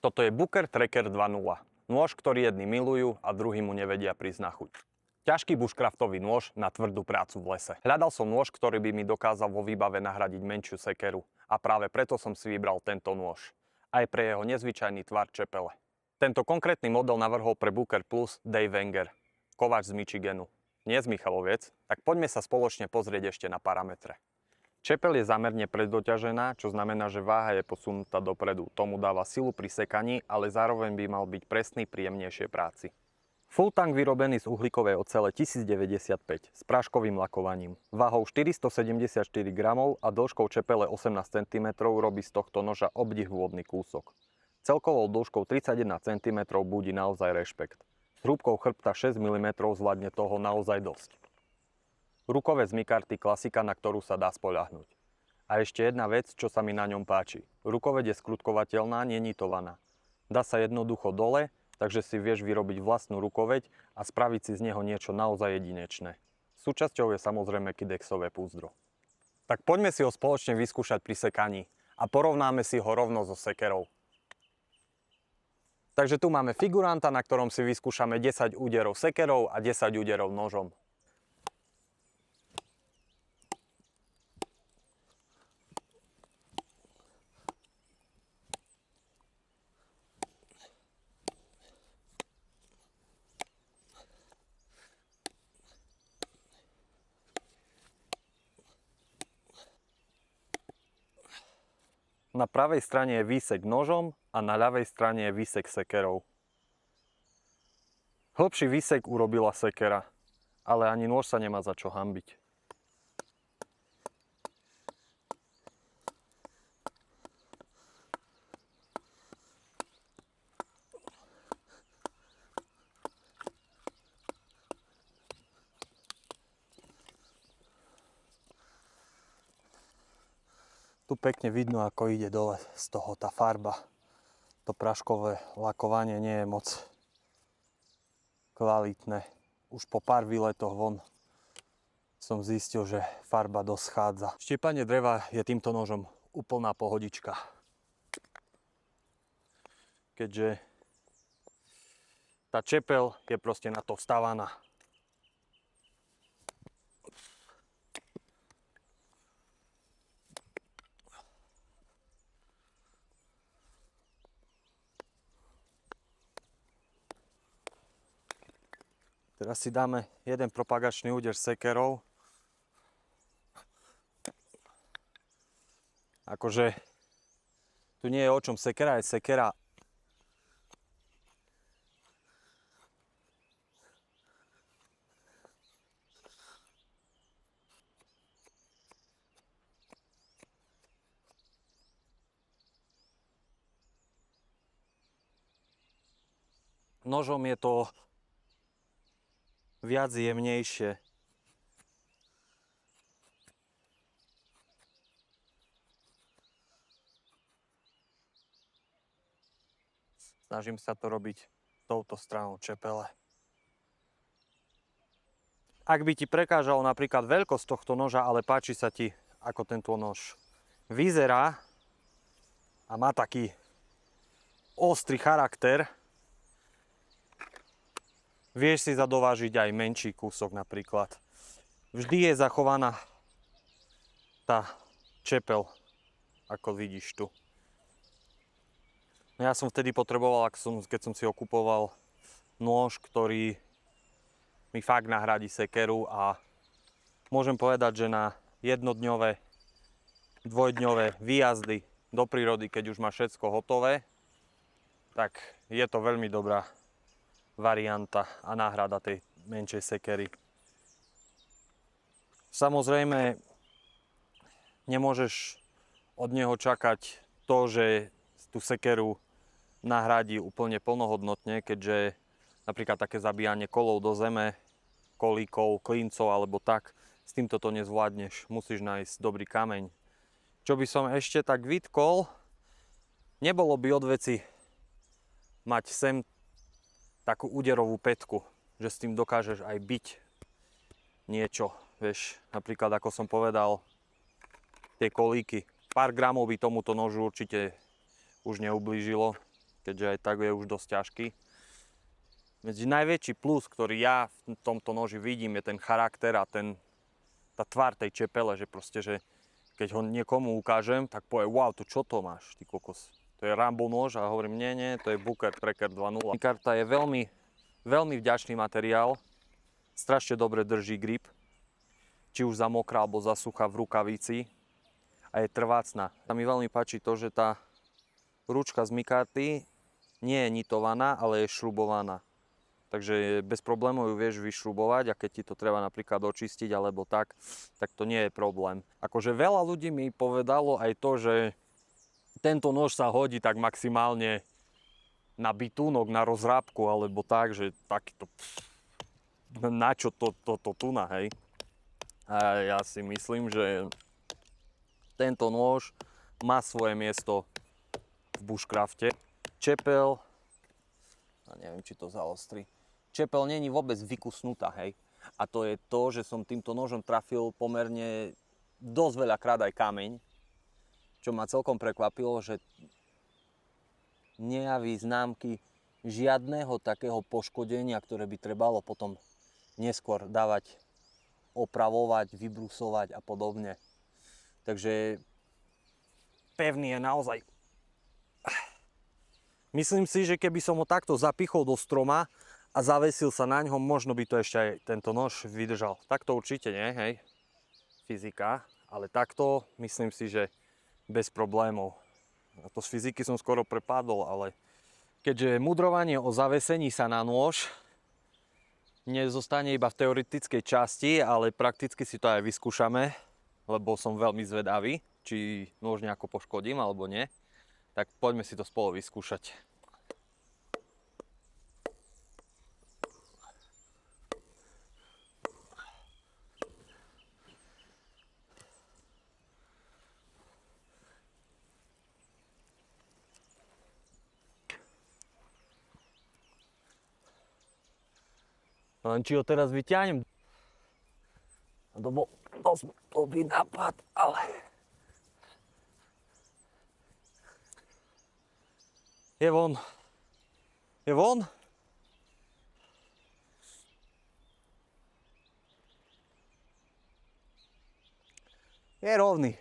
Toto je Booker Tracker 2.0. Nôž, ktorý jedni milujú a druhí mu nevedia prísť na chuť. Ťažký bushcraftový nôž na tvrdú prácu v lese. Hľadal som nôž, ktorý by mi dokázal vo výbave nahradiť menšiu sekeru a práve preto som si vybral tento nôž. Aj pre jeho nezvyčajný tvar čepele. Tento konkrétny model navrhol pre Booker Plus Dave Wenger, kováč z Michiganu. Nie z Michaloviec, tak poďme sa spoločne pozrieť ešte na parametre. Čepel je zámerne preddoťažená, čo znamená, že váha je posunutá dopredu. Tomu dáva silu pri sekaní, ale zároveň by mal byť presný pri jemnejšej práci. Full tank vyrobený z uhlíkovej ocele 1095 s práškovým lakovaním. Váhou 474 gramov a dĺžkou čepele 18 cm robí z tohto noža obdivuhodný kúsok. Celkovou dĺžkou 31 cm budí naozaj rešpekt. S hrúbkou chrbta 6 mm zvládne toho naozaj dosť. Rukové z mikarty klasika, na ktorú sa dá spoľahnúť. A ešte jedna vec, čo sa mi na ňom páči. Rukoveď je skrutkovateľná, nenitovaná. Dá sa jednoducho dole, takže si vieš vyrobiť vlastnú rukoveď a spraviť si z neho niečo naozaj jedinečné. Súčasťou je samozrejme kidexové púzdro. Tak poďme si ho spoločne vyskúšať pri sekaní a porovnáme si ho rovno so sekerou. Takže tu máme figuranta, na ktorom si vyskúšame 10 úderov sekerou a 10 úderov nožom. Na pravej strane je výsek nožom a na ľavej strane je výsek sekerou. Hlbší výsek urobila sekera, ale ani nôž sa nemá za čo hanbiť. Tu pekne vidno, ako ide dole z toho tá farba. To práškové lakovanie nie je moc kvalitné. Už po pár výletoch von som zistil, že farba dosť schádza. Štiepanie dreva je týmto nožom úplná pohodička. Keďže tá čepel je proste na to vstávaná. Teraz si dáme jeden propagačný úder sekerou. Akože tu nie je o čom, sekera je sekera. Nožom je to viac jemnejšie. Snažím sa to robiť touto stranou čepele. Ak by ti prekážalo napríklad veľkosť tohto noža, ale páči sa ti, ako tento nož vyzerá a má taký ostrý charakter, vieš si zadovážiť aj menší kúsok napríklad. Vždy je zachovaná tá čepel, ako vidíš tu. Ja som vtedy potreboval, keď som si ho kupoval, nôž, ktorý mi fakt nahradí sekeru a môžem povedať, že na jednodňové, dvojdňové výjazdy do prírody, keď už má všetko hotové, tak je to veľmi dobrá varianta a náhrada tej menšej sekery. Samozrejme, nemôžeš od neho čakať to, že tú sekeru nahradí úplne plnohodnotne, keďže napríklad také zabíjanie kolov do zeme, kolíkov, klincov alebo tak, s týmto to nezvládneš. Musíš nájsť dobrý kameň. Čo by som ešte tak vytkol, nebolo by od veci mať sem takú úderovú pätku, že s tým dokážeš aj byť niečo, vieš, napríklad ako som povedal, tie kolíky. Pár gramov by tomuto nožu určite už neublížilo. keďže aj tak je už dosť ťažký. Medzi najväčší plus, ktorý ja v tomto noži vidím, je ten charakter a tá tvár tej čepele, že proste, že keď ho niekomu ukážem, tak povie, wow, to čo to máš, ty kokos. To je Rambo nož a hovorím, nie, to je Booker Tracker 2.0. Karta je veľmi, veľmi vďačný materiál, strašne dobre drží grip, či už za mokrá alebo za suchá v rukavici a je trvácna. A mi veľmi páči to, že tá ručka z mikarty nie je nitovaná, ale je šrubovaná. Takže bez problémov ju vieš vyšrubovať a keď ti to treba napríklad očistiť alebo tak to nie je problém. Akože veľa ľudí mi povedalo aj to, že tento nož sa hodí tak maximálne na bitúnok, na rozrábku alebo tak, že takýto na čo to tuna, hej. A ja si myslím, že tento nôž má svoje miesto v bushcrafte. Čepel, a neviem, či to zaostri. Čepel není vôbec vykusnutá, hej. A to je to, že som týmto nožom trafil pomerne dosť veľakrát aj kameň, čo ma celkom prekvapilo, že nejaví známky žiadneho takého poškodenia, ktoré by trebalo potom neskôr dávať, opravovať, vybrusovať a podobne. Takže pevný je naozaj. Myslím si, že keby som ho takto zapichol do stroma a zavesil sa na ňom, možno by to ešte aj tento nož vydržal. Takto určite nie, hej, fyzika, ale takto myslím si, že bez problémov. A to z fyziky som skoro prepadol, ale keďže mudrovanie o zavesení sa na nôž nezostane iba v teoretickej časti, ale prakticky si to aj vyskúšame, lebo som veľmi zvedavý, či nôž nejako poškodím alebo nie. Tak poďme si to spolu vyskúšať. Len či ho teraz vyťahnem. To bol dosť blbý nápad, ale... Je von. Je von? Je rovný.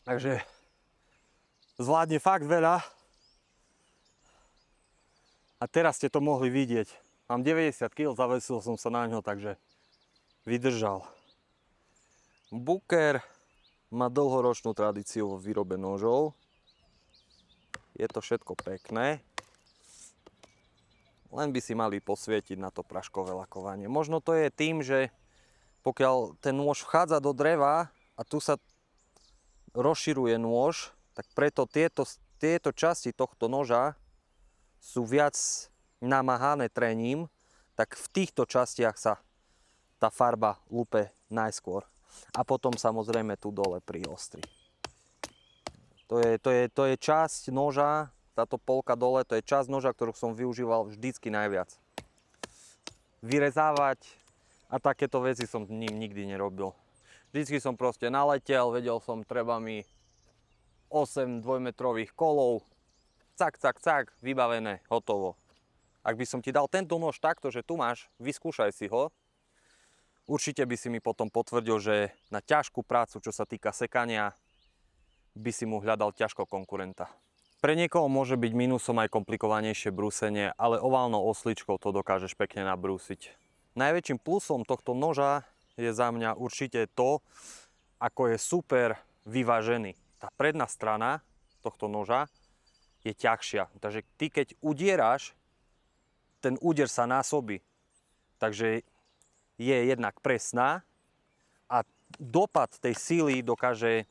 Takže zvládne fakt veľa. A teraz ste to mohli vidieť. Mám 90 kg, zavesil som sa na ňo, takže vydržal. Booker má dlhoročnú tradíciu vo výrobe nožov. Je to všetko pekné. Len by si mali posvietiť na to praškové lakovanie. Možno to je tým, že pokiaľ ten nôž vchádza do dreva a tu sa rozširuje nôž, tak preto tieto časti tohto noža sú viac namáhané trením, tak v týchto častiach sa tá farba lupe najskôr. A potom samozrejme tu dole pri ostri. To je časť noža, táto polka dole, to je časť noža, ktorú som využíval vždycky najviac. Vyrezávať a takéto veci som ním nikdy nerobil. Vždycky som proste naletel, vedel som, treba mi 8 dvojmetrových kolov, cak, vybavené, hotovo. Ak by som ti dal tento nož takto, že tu máš, vyskúšaj si ho, určite by si mi potom potvrdil, že na ťažkú prácu, čo sa týka sekania, by si mu hľadal ťažko konkurenta. Pre niekoho môže byť mínusom aj komplikovanejšie brúsenie, ale oválnou osličkou to dokážeš pekne nabrúsiť. Najväčším plusom tohto noža je za mňa určite to, ako je super vyvážený. Tá predná strana tohto noža je ťažšia, takže ty keď udieráš, ten úder sa násobí. Takže je jednak presná a dopad tej síly dokáže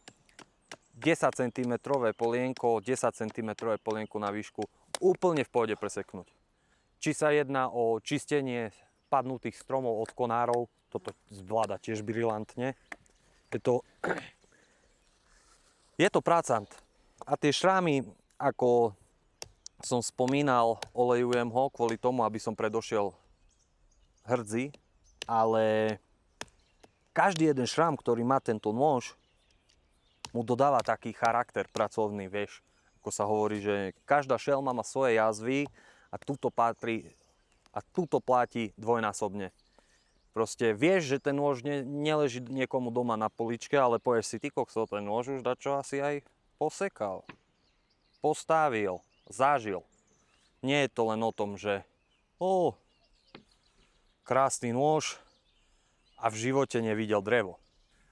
10 cm polienko, 10 cm polienko na výšku úplne v pohode preseknúť. Či sa jedná o čistenie padnutých stromov od konárov, toto zvláda tiež brilantne. Je to pracant. A tie šrámy, ako som spomínal, olejujem ho kvôli tomu, aby som predošiel hrdzi, ale každý jeden šrám, ktorý má tento nôž, mu dodáva taký charakter pracovný, vieš. Ako sa hovorí, že každá šelma má svoje jazvy a tuto platí dvojnásobne. Proste vieš, že ten nôž neleží niekomu doma na poličke, ale povieš si, ty kokso, ten nôž už dačo asi aj posekal, postavil, zažil. Nie je to len o tom, že krásny nôž a v živote nevidel drevo.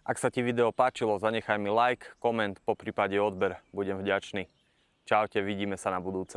Ak sa ti video páčilo, zanechaj mi like, koment, poprípade odber, budem vďačný. Čaute, vidíme sa na budúce.